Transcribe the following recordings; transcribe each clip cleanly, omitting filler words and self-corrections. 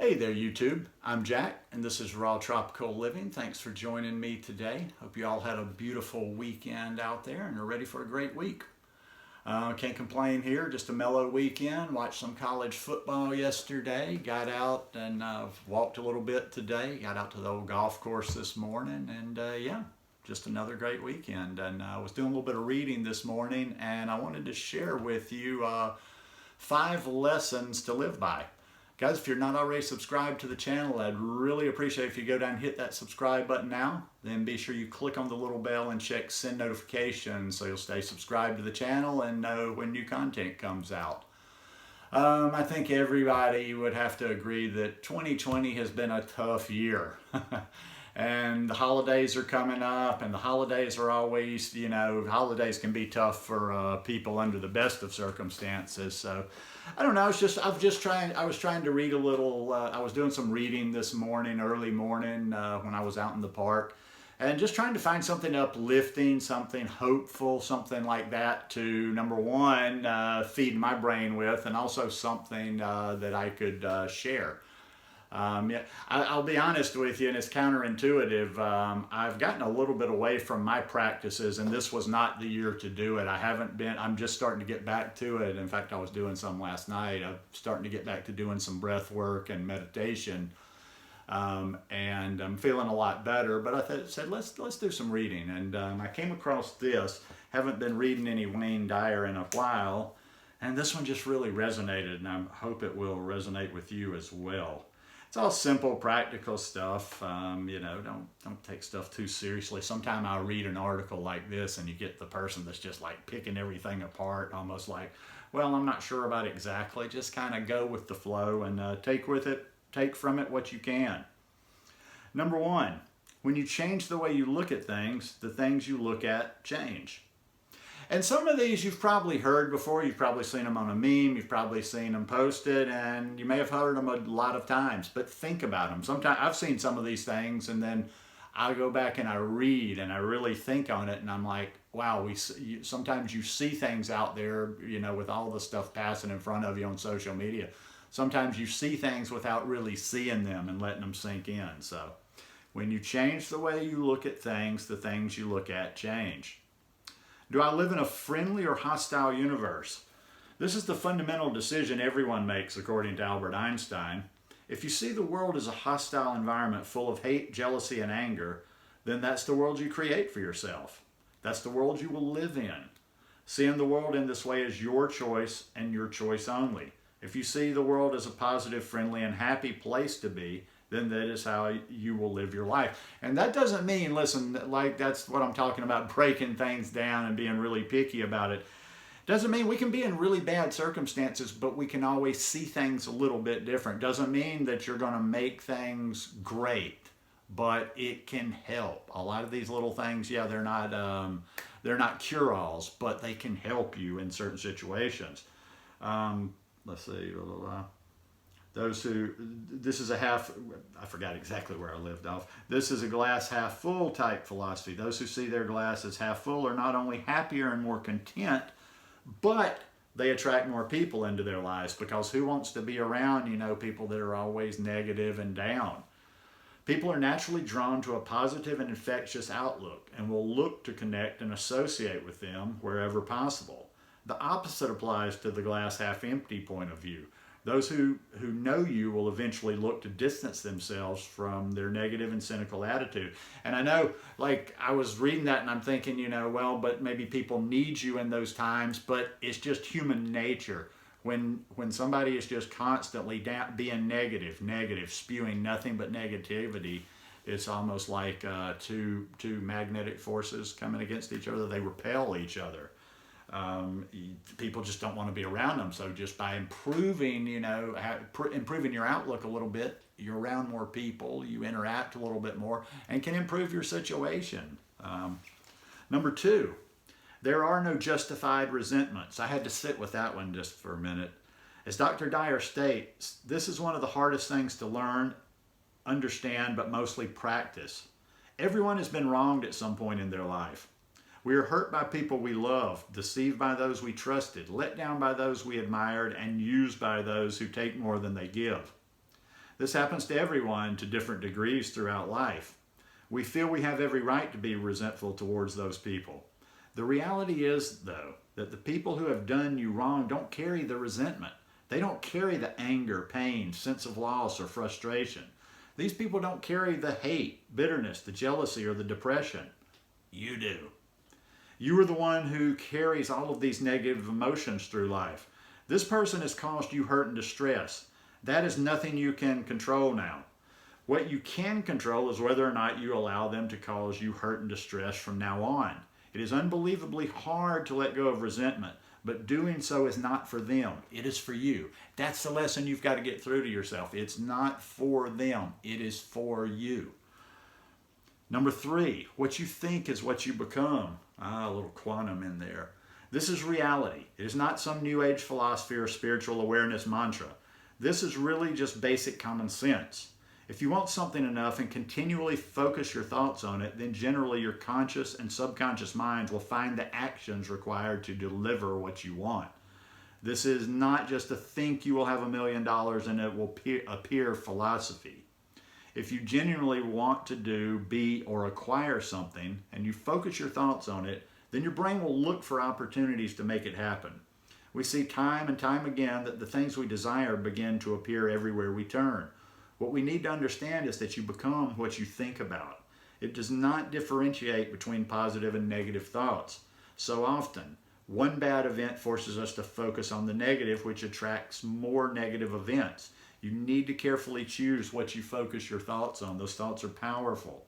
Hey there, YouTube. I'm Jack, and this is Raw Tropical Living. Thanks for joining me today. Hope you all had a beautiful weekend out there and are ready for a great week. Can't complain here, just a mellow weekend. Watched some college football yesterday. Got out and walked a little bit today. Got out to the old golf course this morning, and yeah, just another great weekend. And I was doing a little bit of reading this morning, and I wanted to share with you 5 lessons to live by. Guys, if you're not already subscribed to the channel, I'd really appreciate if you go down and hit that subscribe button now. Then be sure you click on the little bell and check send notifications so you'll stay subscribed to the channel and know when new content comes out. I think everybody would have to agree that 2020 has been a tough year. And the holidays are coming up, and the holidays are always, holidays can be tough for people under the best of circumstances. So I don't know, I was trying to read a little, I was doing some reading this morning, early morning, when I was out in the park, and just trying to find something uplifting, something hopeful, something like that to, number one, feed my brain with, and also something that I could share. Yeah, I'll be honest with you, and it's counterintuitive. I've gotten a little bit away from my practices, and this was not the year to do it. I'm just starting to get back to it. In fact, I was doing some last night. I'm starting to get back to doing some breath work and meditation, and I'm feeling a lot better. But I said, let's do some reading, and I came across this. Haven't been reading any Dyer in a while, and this one just really resonated, and I hope it will resonate with you as well. It's all simple, practical stuff. Don't take stuff too seriously. Sometimes I'll read an article like this and you get the person that's just like picking everything apart, almost like, well, I'm not sure about exactly. Just kind of go with the flow and take from it what you can. Number one, when you change the way you look at things, the things you look at change. And some of these you've probably heard before. You've probably seen them on a meme. You've probably seen them posted, and you may have heard them a lot of times. But think about them. Sometimes I've seen some of these things, and then I go back and I read and I really think on it, and I'm like, wow. Sometimes you see things out there, with all the stuff passing in front of you on social media. Sometimes you see things without really seeing them and letting them sink in. So when you change the way you look at things, the things you look at change. Do I live in a friendly or hostile universe? This is the fundamental decision everyone makes, according to Albert Einstein. If you see the world as a hostile environment full of hate, jealousy, and anger, then that's the world you create for yourself. That's the world you will live in. Seeing the world in this way is your choice and your choice only. If you see the world as a positive, friendly, and happy place to be, then that is how you will live your life. And that doesn't mean, listen, like that's what I'm talking about, breaking things down and being really picky about it. Doesn't mean we can be in really bad circumstances, but we can always see things a little bit different. Doesn't mean that you're going to make things great, but it can help. A lot of these little things, yeah, they're not cure-alls, but they can help you in certain situations. Let's see. This is a half, I forgot exactly where I lived off. This is a glass half full type philosophy. Those who see their glass as half full are not only happier and more content, but they attract more people into their lives, because who wants to be around, people that are always negative and down? People are naturally drawn to a positive and infectious outlook and will look to connect and associate with them wherever possible. The opposite applies to the glass half empty point of view. Those who know you will eventually look to distance themselves from their negative and cynical attitude. And I know, like, I was reading that and I'm thinking, well, but maybe people need you in those times, but it's just human nature. When somebody is just constantly being negative, spewing nothing but negativity, it's almost like two magnetic forces coming against each other. They repel each other. People just don't want to be around them. So just by improving your outlook a little bit, you're around more people, you interact a little bit more, and can improve your situation. Number 2, there are no justified resentments. I had to sit with that one just for a minute. As Dr. Dyer states, this is one of the hardest things to learn, understand, but mostly practice. Everyone has been wronged at some point in their life. We are hurt by people we love, deceived by those we trusted, let down by those we admired, and used by those who take more than they give. This happens to everyone to different degrees throughout life. We feel we have every right to be resentful towards those people. The reality is, though, that the people who have done you wrong don't carry the resentment. They don't carry the anger, pain, sense of loss, or frustration. These people don't carry the hate, bitterness, the jealousy, or the depression. You do. You are the one who carries all of these negative emotions through life. This person has caused you hurt and distress. That is nothing you can control now. What you can control is whether or not you allow them to cause you hurt and distress from now on. It is unbelievably hard to let go of resentment, but doing so is not for them. It is for you. That's the lesson you've got to get through to yourself. It's not for them. It is for you. Number 3, what you think is what you become. A little quantum in there. This is reality. It is not some new age philosophy or spiritual awareness mantra. This is really just basic common sense. If you want something enough and continually focus your thoughts on it, then generally your conscious and subconscious minds will find the actions required to deliver what you want. This is not just a think you will have $1 million and it will appear philosophy. If you genuinely want to do, be, or acquire something and you focus your thoughts on it, then your brain will look for opportunities to make it happen. We see time and time again that the things we desire begin to appear everywhere we turn. What we need to understand is that you become what you think about. It does not differentiate between positive and negative thoughts. So often, one bad event forces us to focus on the negative, which attracts more negative events. You need to carefully choose what you focus your thoughts on. Those thoughts are powerful.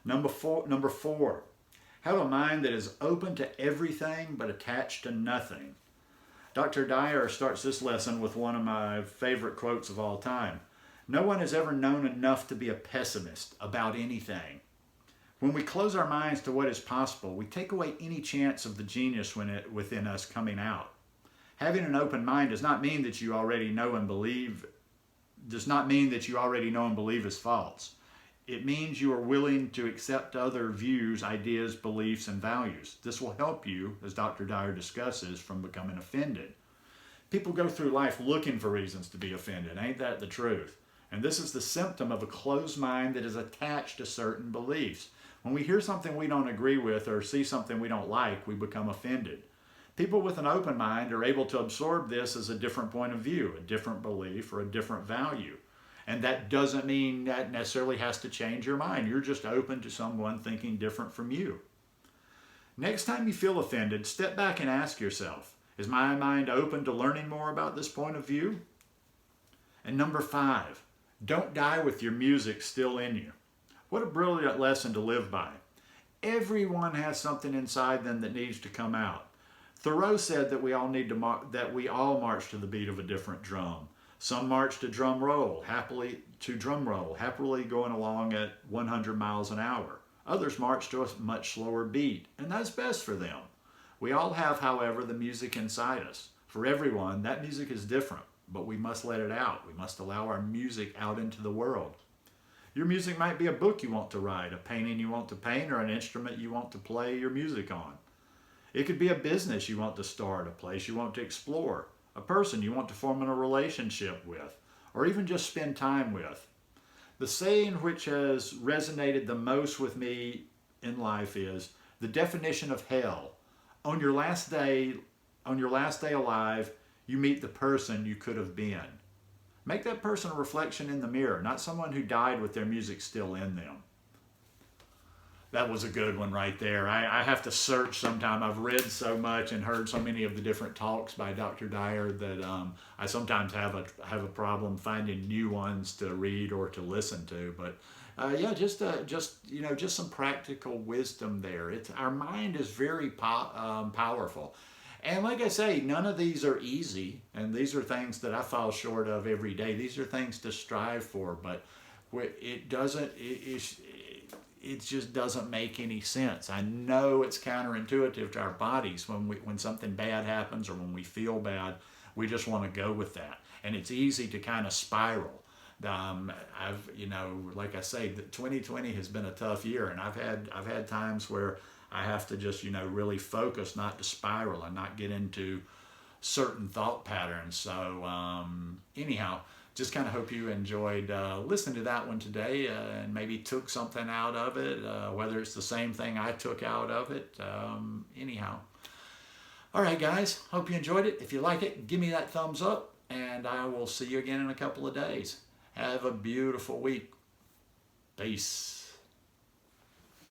Number four, have a mind that is open to everything but attached to nothing. Dr. Dyer starts this lesson with one of my favorite quotes of all time. No one has ever known enough to be a pessimist about anything. When we close our minds to what is possible, we take away any chance of the genius within us coming out. Having an open mind does not mean that you already know and believe is false. It means you are willing to accept other views, ideas, beliefs, and values. This will help you, as Dr. Dyer discusses, from becoming offended. People go through life looking for reasons to be offended. Ain't that the truth? And this is the symptom of a closed mind that is attached to certain beliefs. When we hear something we don't agree with or see something we don't like, we become offended. People with an open mind are able to absorb this as a different point of view, a different belief, or a different value. And that doesn't mean that necessarily has to change your mind. You're just open to someone thinking different from you. Next time you feel offended, step back and ask yourself, is my mind open to learning more about this point of view? And number 5, don't die with your music still in you. What a brilliant lesson to live by. Everyone has something inside them that needs to come out. Thoreau said that we all march to the beat of a different drum. Some march to drum roll, happily going along at 100 miles an hour. Others march to a much slower beat, and that's best for them. We all have, however, the music inside us. For everyone, that music is different, but we must let it out. We must allow our music out into the world. Your music might be a book you want to write, a painting you want to paint, or an instrument you want to play your music on. It could be a business you want to start, a place you want to explore, a person you want to form a relationship with, or even just spend time with. The saying which has resonated the most with me in life is, the definition of hell. On your last day alive, you meet the person you could have been. Make that person a reflection in the mirror, not someone who died with their music still in them. That was a good one right there. I have to search sometime. I've read so much and heard so many of the different talks by Dr. Dyer that I sometimes have a problem finding new ones to read or to listen to. But just some practical wisdom there. Our mind is very powerful. And like I say, none of these are easy, and these are things that I fall short of every day. These are things to strive for, but it just doesn't make any sense. I know it's counterintuitive to our bodies. When something bad happens or when we feel bad, we just want to go with that, and it's easy to kind of spiral. Like I say, 2020 has been a tough year, and I've had times where I have to just, really focus not to spiral and not get into certain thought patterns. So anyhow, just kind of hope you enjoyed listening to that one today and maybe took something out of it, whether it's the same thing I took out of it. Anyhow. All right, guys. Hope you enjoyed it. If you like it, give me that thumbs up, and I will see you again in a couple of days. Have a beautiful week. Peace.